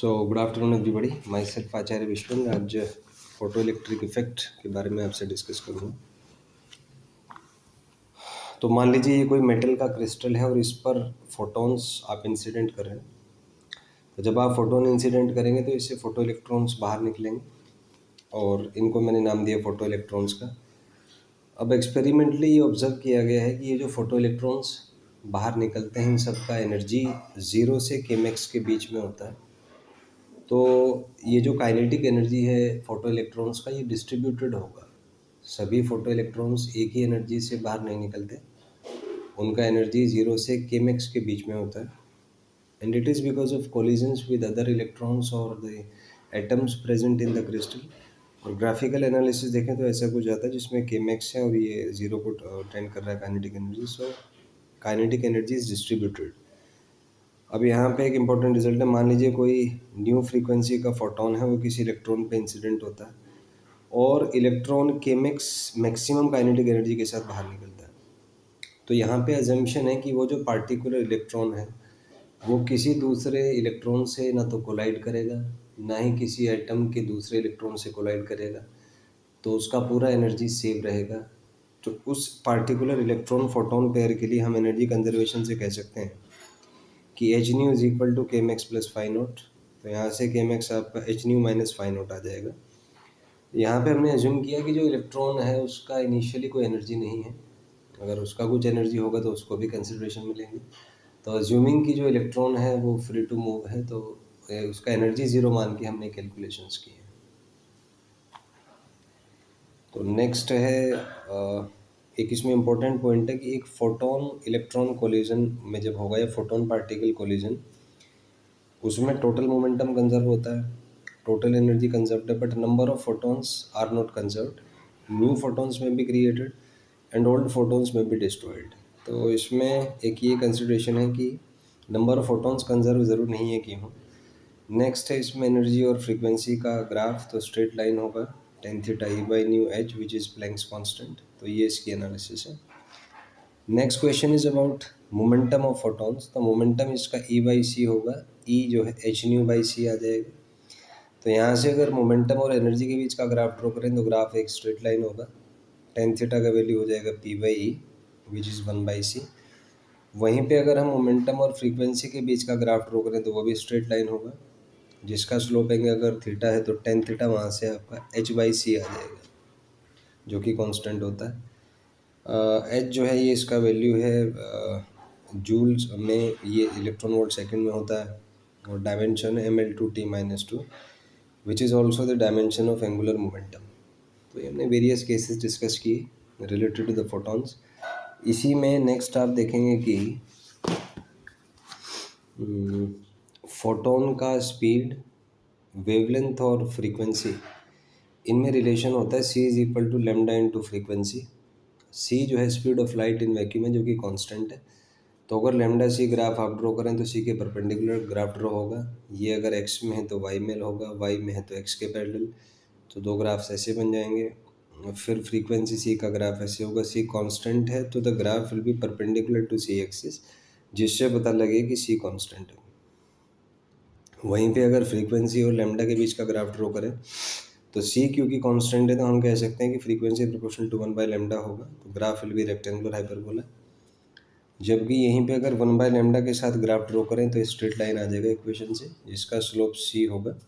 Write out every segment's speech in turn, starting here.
सो good afternoon everybody, myself Acharya Vishwan. आज photo electric effect के बारे में आपसे डिस्कस करूँगा। तो मान लीजिए ये कोई मेटल का क्रिस्टल है और इस पर फोटॉन्स आप इंसिडेंट कर रहे हैं। तो जब आप फोटोन इंसिडेंट करेंगे तो इससे फोटो इलेक्ट्रॉन्स बाहर निकलेंगे और इनको मैंने नाम दिया फोटो इलेक्ट्रॉन्स का। अब एक्सपेरिमेंटली ये ऑब्जर्व किया गया है कि ये जो फोटो इलेक्ट्रॉन्स बाहर निकलते हैं इन सब का एनर्जी 0 से kmax के बीच में होता है। तो ये जो काइनेटिक एनर्जी है फोटो इलेक्ट्रॉन्स का, ये डिस्ट्रीब्यूटेड होगा। सभी फोटो इलेक्ट्रॉन्स एक ही एनर्जी से बाहर नहीं निकलते, उनका एनर्जी 0 से kmax के बीच में होता है। And it is because of collisions with other electrons और the atoms present in the crystal. और ग्राफिकल एनालिसिस देखें तो ऐसा कुछ आता है जिसमें kmax है और ये 0 को टेंड कर रहा है kinetic energy. So kinetic energy is distributed. अब यहाँ पे एक इम्पॉर्टेंट रिजल्ट है। मान लीजिए कोई न्यू फ्रीक्वेंसी का फोटॉन है, वो किसी इलेक्ट्रॉन पे इंसिडेंट होता है और electron kmax maximum kinetic energy के साथ बाहर निकलता है। तो यहाँ पे अजम्पशन है कि वो जो पार्टिकुलर इलेक्ट्रॉन है वो किसी दूसरे इलेक्ट्रॉन से ना तो कोलाइड करेगा, ना ही किसी एटम के दूसरे इलेक्ट्रॉन से कोलाइड करेगा, तो उसका पूरा एनर्जी सेव रहेगा। तो उस पार्टिकुलर इलेक्ट्रॉन फोटोन पेयर के लिए हम एनर्जी कंजर्वेशन से कह सकते हैं कि h nu is equal to kmax plus phi naught. तो यहाँ से kmax आपका h nu minus phi naught आ जाएगा। यहाँ पे हमने एज्यूम किया कि जो इलेक्ट्रॉन है उसका इनिशियली कोई एनर्जी नहीं है, अगर उसका कुछ एनर्जी होगा तो उसको भी कंसिडरेशन में लेंगे। तो अज्यूमिंग कि जो इलेक्ट्रॉन है वो फ्री टू मूव है, तो उसका एनर्जी 0 मान के हमने कैलकुलेशंस की है। तो नेक्स्ट है एक इसमें इम्पोर्टेंट पॉइंट है कि एक फोटोन इलेक्ट्रॉन कोलिजन में जब होगा या फोटोन पार्टिकल कोलिजन, उसमें टोटल मोमेंटम कंजर्व होता है, टोटल एनर्जी कंजर्व्ड है, but number of photons are not conserved. New photons में भी क्रिएटेड एंड ओल्ड फोटॉन्स में भी डिस्ट्रॉयड। तो इसमें एक ये कंसिडरेशन है कि नंबर ऑफ फोटॉन्स कंजर्व ज़रूर नहीं है कि हो। नेक्स्ट है इसमें एनर्जी और फ्रीक्वेंसी का ग्राफ। तो स्ट्रेट लाइन होगा tan theta E by new H which is Planck's constant. तो ये इसकी एनालिसिस है। Next question is about momentum of photons. तो मोमेंटम इसका E बाई सी होगा, E जो है एच न्यू बाई सी आ जाएगा। तो यहाँ से अगर मोमेंटम और एनर्जी के बीच का ग्राफ ड्रॉ करें तो ग्राफ एक स्ट्रेट लाइन होगा। tan थीटा का वैल्यू हो जाएगा P by e which is 1 by c. वहीं पे अगर हम मोमेंटम और फ्रीक्वेंसी के बीच का ग्राफ ड्रॉ करें तो वो भी स्ट्रेट लाइन होगा, जिसका स्लोप एंगल अगर थीटा है तो tan थीटा वहाँ से आपका h बाई सी आ जाएगा जो कि कांस्टेंट होता है। एच जो है ये इसका वैल्यू है जूल्स में, ये इलेक्ट्रॉन वोल्ट सेकंड में होता है, और डायमेंशन है ml2t minus 2 which is also the dimension of angular momentum. तो ये हमने वेरियस केसेस डिस्कस किए रिलेटेड टू द फोटॉन्स। इसी में नेक्स्ट आप देखेंगे कि फोटोन का स्पीड, वेवलेंथ और फ्रीक्वेंसी, इनमें रिलेशन होता है c is equal to lambda into frequency. c जो है speed of light in vacuum है, जो कि कांस्टेंट है। तो अगर लेमडा c ग्राफ आप ड्रॉ करें तो c के परपेंडिकुलर ग्राफ ड्रॉ होगा। ये अगर x में है तो y में होगा, y में है तो x के पैरेलल। तो दो ग्राफ्स ऐसे बन जाएंगे। फिर फ्रीक्वेंसी c का ग्राफ ऐसे होगा, c कांस्टेंट है तो the graph will be perpendicular to c axis, जिससे पता लगे कि c कांस्टेंट है। वहीं पे अगर फ्रीक्वेंसी और लेमडा के बीच का ग्राफ ड्रॉ करें तो c क्योंकि कांस्टेंट है तो हम कह सकते हैं कि frequency proportional to 1 by lambda होगा। तो graph will be rectangular hyperbola. जबकि यहीं पे अगर 1 बाय लेमडा के साथ ग्राफ ड्रॉ करें तो स्ट्रेट लाइन आ जाएगा इक्वेशन से, जिसका स्लोप c होगा।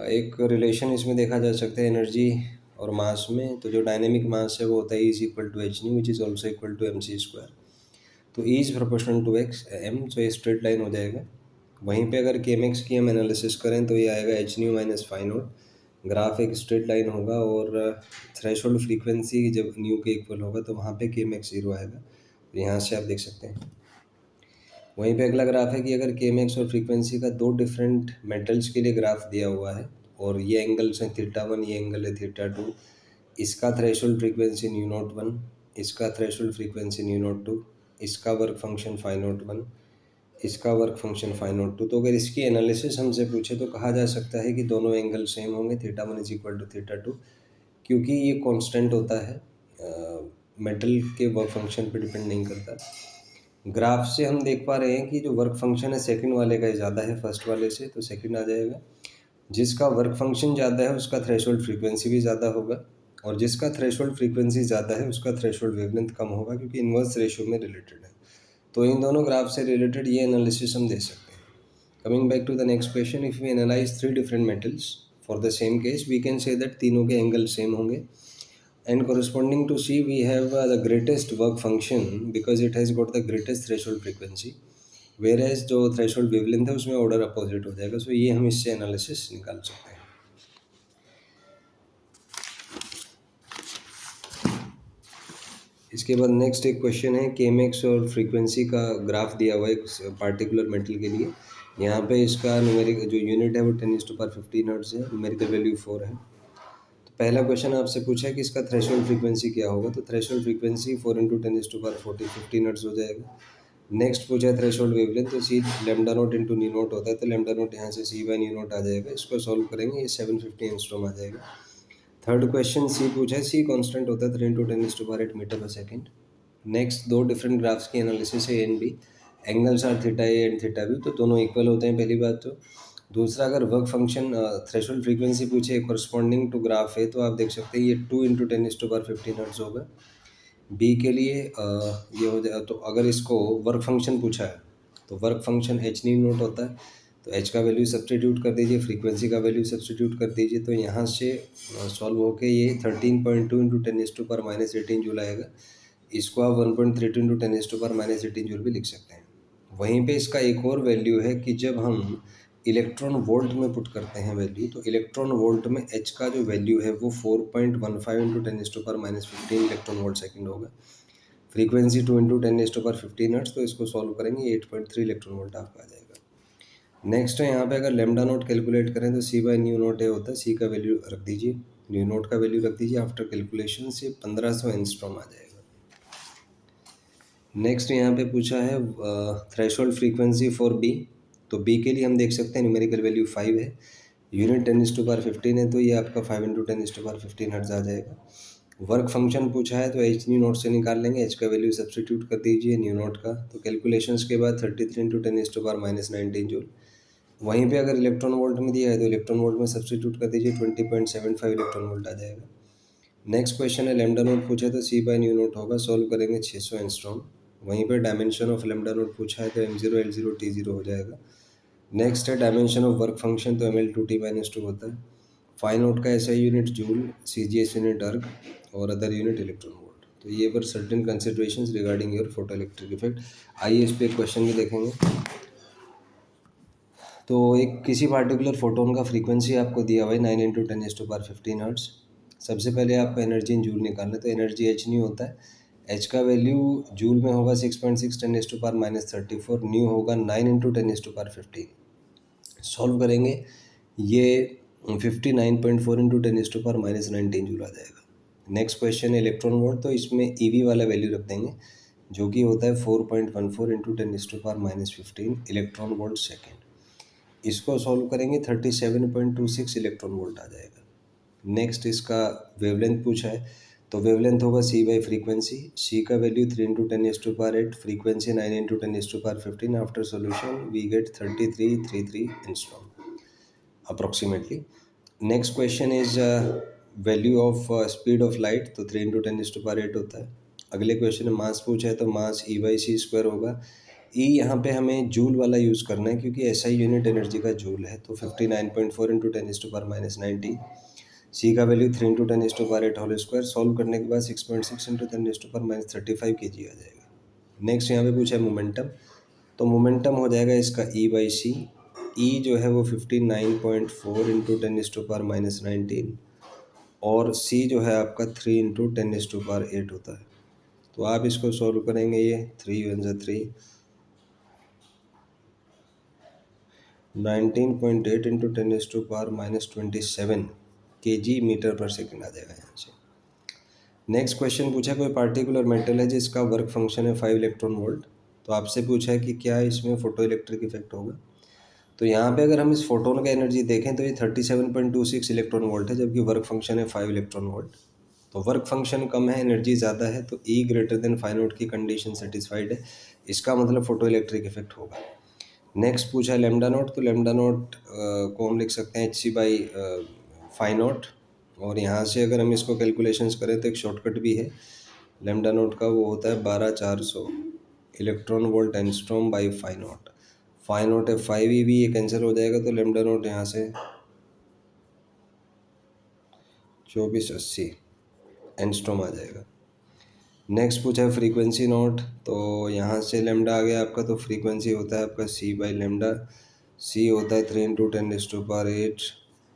एक रिलेशन इसमें देखा जा सकता है एनर्जी और मास में। तो जो डायनेमिक मास है वो होता है E is equal to h nu which is also equal to m c square. तो E is proportional to x m, तो ये स्ट्रेट लाइन हो जाएगा। वहीं पे अगर kmax की हम एनालिसिस करें तो ये आएगा h nu minus phi naught. Graph एक स्ट्रेट लाइन होगा और थ्रेशोल्ड फ्रीक्वेंसी जब न्यू के इक्वल होगा तो वहाँ पे kmax 0 आएगा। तो यहाँ से आप देख सकते हैं। वहीं पे अगला ग्राफ है कि अगर kmax और फ्रीक्वेंसी का दो डिफरेंट मेटल्स के लिए ग्राफ दिया हुआ है और ये एंगल्स हैं θ1, ये एंगल है θ2, इसका थ्रेशोल्ड फ्रीक्वेंसी न्यू नॉट 1, इसका थ्रेशोल्ड फ्रीक्वेंसी न्यू नॉट 2, इसका वर्क फंक्शन फाई नॉट 1, इसका वर्क फंक्शन फाई नॉट 2। तो अगर इसकी एनालिसिस हमसे पूछे तो कहा जा सकता है कि दोनों एंगल सेम होंगे, θ1 इज इक्वल टू θ2, क्योंकि ये कांस्टेंट होता है, मेटल के वर्क फंक्शन पे डिपेंड नहीं करता। ग्राफ से हम देख पा रहे हैं कि जो वर्क फंक्शन है सेकंड वाले का ज़्यादा है फर्स्ट वाले से, तो सेकंड आ जाएगा। जिसका वर्क फंक्शन ज़्यादा है उसका थ्रेशोल्ड फ्रीक्वेंसी भी ज़्यादा होगा, और जिसका थ्रेशोल्ड फ्रीक्वेंसी ज़्यादा है उसका थ्रेशोल्ड वेवलेंथ कम होगा, क्योंकि इन्वर्स रेशियो में रिलेटेड है। तो इन दोनों ग्राफ से रिलेटेड ये एनालिसिस हम दे सकते हैं। Coming back to the next question, if we analyse 3 different metals for the same case, we can say that तीनों के एंगल सेम होंगे, and corresponding to C we have the greatest work function because it has got the greatest threshold frequency, whereas जो threshold wavelength है उसमें order opposite हो जाएगा। सो ये हम इससे एनालिसिस निकाल सकते हैं। इसके बाद नेक्स्ट एक क्वेश्चन है, केमेक्स और फ्रीक्वेंसी का ग्राफ दिया हुआ है एक पार्टिकुलर मेटल के लिए। यहाँ पे इसका न्यूमेरिक जो यूनिट है वो 10⁻15 हर्ट्ज है, न्यूमेरिकल वैल्यू 4 है। पहला क्वेश्चन आपसे पूछा है कि इसका थ्रेशोल्ड फ्रीक्वेंसी क्या होगा, तो थ्रेशोल्ड फ्रीक्वेंसी 4 × 10⁻40 15 हर्ट्ज हो जाएगा। नेक्स्ट पूछा है थ्रेशोल्ड वेवलेंथ, तो c lambda naught into nu naught होता है, तो लैम्डा नोट यहाँ से सी बाई न्यू नोट आ जाएगा। इसको सॉल्व करेंगे, ये 750 एंगस्ट्रॉम आ जाएगा। थर्ड क्वेश्चन सी पूछा है, सी कांस्टेंट होता है 3 × 10⁸ मीटर पर सेकेंड। नेक्स्ट दो डिफरेंट ग्राफ्स की एनालिसिस है, A and B, angles are theta A and theta B, तो दोनों इक्वल होते हैं पहली बात तो। दूसरा, अगर वर्क फंक्शन थ्रेशोल्ड फ्रीक्वेंसी पूछे कॉरस्पॉन्डिंग टू ग्राफ है, तो आप देख सकते हैं ये 2 × 10⁻15 हर्ट्ज होगा। बी के लिए ये हो जाए, तो अगर इसको वर्क फंक्शन पूछा है तो work function H new naught होता है, तो एच का वैल्यू सब्स्टिट्यूट कर दीजिए, फ्रीक्वेंसी का वैल्यू सब्स्टिट्यूट कर दीजिए, तो यहाँ से सॉल्व होके ये 13.2 × 10⁻18 जूल आएगा। इसको आप 1.32 × 10⁻18 जूल भी लिख सकते हैं। वहीं पे इसका एक और वैल्यू है कि जब हम इलेक्ट्रॉन वोल्ट में पुट करते हैं वैल्यू, तो इलेक्ट्रॉन वोल्ट में एच का जो वैल्यू है वो 4.15 × 10⁻15 इलेक्ट्रॉन वोल्ट सेकंड होगा। फ्रीक्वेंसी 2 × 10⁻15 हर्ट्ज, तो इसको सॉल्व करेंगे 8.3 इलेक्ट्रॉन वोल्ट आपका आ जाएगा। नेक्स्ट है यहाँ पे अगर लेमडा नोट कैलकुलेट करें तो सी बाई न्यू नोट ए होता है, सी का वैल्यू रख दीजिए, न्यू नोट का वैल्यू रख दीजिए, आफ्टर कैलकुलेशन से 1500 एंगस्ट्रॉम आ जाएगा। नेक्स्ट यहाँ पे पूछा है थ्रेशोल्ड फ्रीक्वेंसी फॉर बी, तो बी के लिए हम देख सकते हैं न्यूमेरिकल वैल्यू 5 है, यूनिट 10⁻15 है, तो ये आपका 5 × 10⁻15 हर्ट्ज आ जाएगा। वर्क फंक्शन पूछा है तो एच न्यू नोट से निकाल लेंगे, एच का वैल्यू सब्स्टिट्यूट कर दीजिए न्यू नोट का, तो कैलकुलेशंस के बाद 33 × 10⁻19 जूल। वहीं पे अगर इलेक्ट्रॉन वोल्ट में दिया है तो इलेक्ट्रॉन वोल्ट में सब्स्टिट्यूट कर दीजिए, 20.75 इलेक्ट्रॉन वोल्ट आ जाएगा। नेक्स्ट क्वेश्चन है लेमडा नोट पूछा है तो सी बाई न्यू नोट होगा, सॉल्व करेंगे 600 एंगस्ट्रॉम। वहीं पे डायमेंशन ऑफ लेमडा नोट पूछा है तो m0 l0 t0 हो जाएगा। नेक्स्ट है डायमेंशन ऑफ वर्क फंक्शन, तो ml2t-2 होता है। फाइन नोट का ऐसा यूनिट जूल, CGS यूनिट अर्ग, और अदर यूनिट इलेक्ट्रॉन वोल्ट। तो ये पर certain considerations regarding your photo electric effect. आइए इस पर एक क्वेश्चन भी देखेंगे। तो एक किसी पार्टिकुलर फोटोन का फ्रीक्वेंसी आपको दिया हुआ है 9 × 10⁻15 हर्ट्ज। सबसे पहले आपको एनर्जी इन जूल निकालना है, तो एनर्जी एच न्यू होता है, एच का वैल्यू जूल में होगा 6.6 10⁻34, न्यू होगा 9 × 10⁻15। सॉल्व करेंगे ये 59.4 × 10⁻19 जूल आ जाएगा। नेक्स्ट क्वेश्चन है इलेक्ट्रॉन वोल्ट, तो इसमें ईवी वाला वैल्यू रख देंगे जो कि होता है 4.14 × 10⁻15 इलेक्ट्रॉन वोल्ट सेकेंड। इसको सॉल्व करेंगे 37.26 इलेक्ट्रॉन वोल्ट आ जाएगा। नेक्स्ट इसका वेवलेंथ पूछा है, तो वेवलेंथ होगा सी बाई फ्रीक्वेंसी, सी का value 3 × 10⁸, frequency 9 × 10⁻15, after solution we get 3333 angstrom approximately. Next question is value of speed of light, तो 3 × 10⁸ होता है। अगले क्वेश्चन में मास पूछा है, तो मास E/c² होगा। ई यहाँ पे हमें जूल वाला यूज़ करना है क्योंकि ऐसा ही यूनिट एनर्जी का जूल है, तो 59.4 × 10⁻19। सी का वैल्यू 3 × 10⁸ होल स्क्वायर, सॉल्व करने के बाद 6.6 × 10⁻35 kg आ जाएगा। नेक्स्ट यहाँ पे पूछा है मोमेंटम, तो मोमेंटम हो जाएगा इसका E/c। ई जो है वो 59.4 × 10⁻19 और सी जो है आपका 3 × 10⁸ होता है। तो आप इसको सॉल्व करेंगे, ये 3 × 3 19.8 × 10⁻27 kg मीटर पर सेकेंड आ जाएगा यहाँ से। नेक्स्ट क्वेश्चन पूछा कोई पार्टिकुलर मेटल है जिसका वर्क फंक्शन है 5 इलेक्ट्रॉन वोल्ट, तो आपसे पूछा है कि क्या इसमें फोटो इलेक्ट्रिक इफेक्ट होगा। तो यहाँ पे अगर हम इस फोटोन का एनर्जी देखें तो ये 37.26 इलेक्ट्रॉन वोल्ट है, जबकि वर्क फंक्शन है 5 इलेक्ट्रॉन वोल्ट। तो वर्क फंक्शन कम है, एनर्जी ज़्यादा है, तो E > 5 नोट की कंडीशन सेटिस्फाइड है। इसका मतलब फोटो इलेक्ट्रिक इफेक्ट होगा। नेक्स्ट पूछा है लेमडा नॉट, तो लेमडा नॉट को हम लिख सकते हैं hc/φ0, और यहाँ से अगर हम इसको कैलकुलेशंस करें तो एक शॉर्टकट भी है लेमडा नॉट का, वो होता है 12400 इलेक्ट्रॉन वोल्ट एंगस्ट्रॉम बाई φ0। φ0 है 5 eV, ये कैंसिल हो जाएगा तो लेमडा नॉट यहाँ से 2480 एंगस्ट्रॉम आ जाएगा। नेक्स्ट पूछा है फ्रीक्वेंसी नॉट, तो यहाँ से लेमडा आ गया आपका, तो फ्रीक्वेंसी होता है आपका c/λ। c होता है 3 × 10⁸,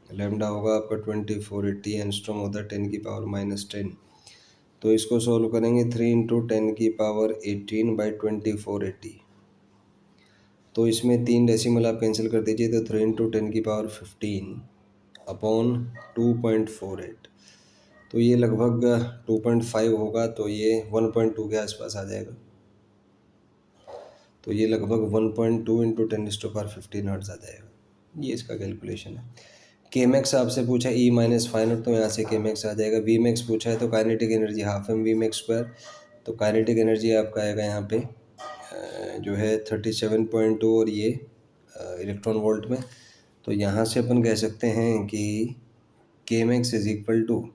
लेमडा होगा आपका 2480, एंगस्ट्रॉम होता है 10⁻⁻10। तो इसको सॉल्व करेंगे 3 × 10⁻18/2480, तो इसमें 3 डेसिमल आप कैंसिल कर दीजिए, तो 3 × 10⁻15 अपॉन 2.48, तो ये लगभग 2.5 होगा, तो ये 1.2 के आसपास आ जाएगा। तो ये लगभग 1.2 × 10⁻15 हर्ट्ज आ जाएगा। ये इसका कैलकुलेशन है। के मैक्स आपसे पूछा E - φ0, तो यहाँ से के मैक्स आ जाएगा। वी मैक्स पूछा है तो kinetic energy half m v max square, तो काइनेटिक एनर्जी आपका आएगा यहाँ पे जो है 37.2, और ये इलेक्ट्रॉन वोल्ट में। तो यहाँ से अपन कह सकते हैं कि के मैक्स इज इक्वल टू,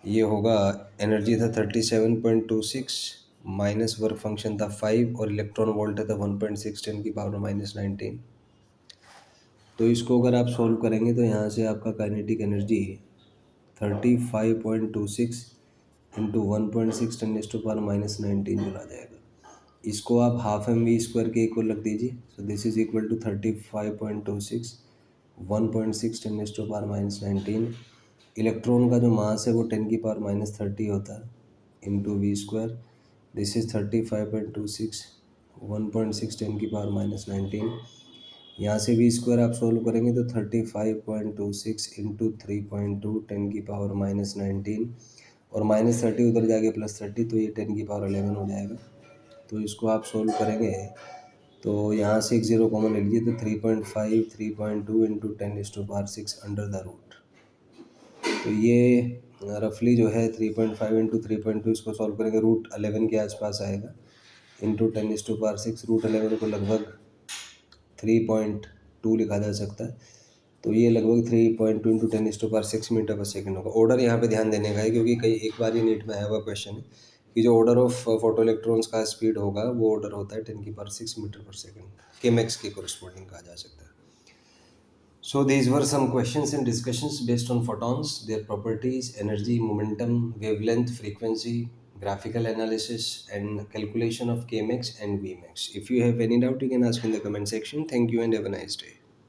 ये होगा, एनर्जी था 37.26 माइनस वर्क फंक्शन था 5 और इलेक्ट्रॉन वोल्ट था 1.6 10⁻⁻19। तो इसको अगर आप सॉल्व करेंगे तो यहाँ से आपका काइनेटिक एनर्जी 35.26 इंटू 1.6 10⁻⁻19 जूल आ जाएगा। इसको आप हाफ एम वी स्क्वायर के इक्वल रख दीजिए, so this is equal to 35.26 1.6 10⁻⁻19। Electron का जो मास है वो 10⁻⁻30 होता है, into v square, this is 35.26 1.6 10⁻⁻19। यहाँ से वी स्क्वायर आप सोल्व करेंगे तो 35.26 इंटू 3.2 10⁻⁻19, और -30 उधर जाके +30, तो ये 10⁻11 हो जाएगा। तो इसको आप सोल्व करेंगे तो यहाँ से एक ज़ीरो कॉमन ले लीजिए, तो 3.5 3.2 इंटू 10⁻6 अंडर द रूट। तो ये रफली जो है 3.5 इंटू 3.2, इसको सॉल्व करेंगे √11 के आसपास आएगा, इंटू 10⁻6। √11 को लगभग 3.2 लिखा जा सकता है, तो ये लगभग 3.2 इंटू 10⁻6 मीटर पर सेकेंड होगा। ऑर्डर यहाँ पे ध्यान देने का है, क्योंकि कई एक बार ही नीट में आया हुआ क्वेश्चन है कि जो ऑर्डर ऑफ फोटो इलेक्ट्रॉन्स का स्पीड होगा वो ऑर्डर होता है 10⁻6 मीटर पर सेकेंड, के मैक्स के कोरिस्पॉन्डिंग कहा जा सकता है। So these were some questions and discussions based on photons, their properties, energy, momentum, wavelength, frequency, graphical analysis, and calculation of Kmax and Vmax. If you have any doubt, you can ask in the comment section. Thank you and have a nice day.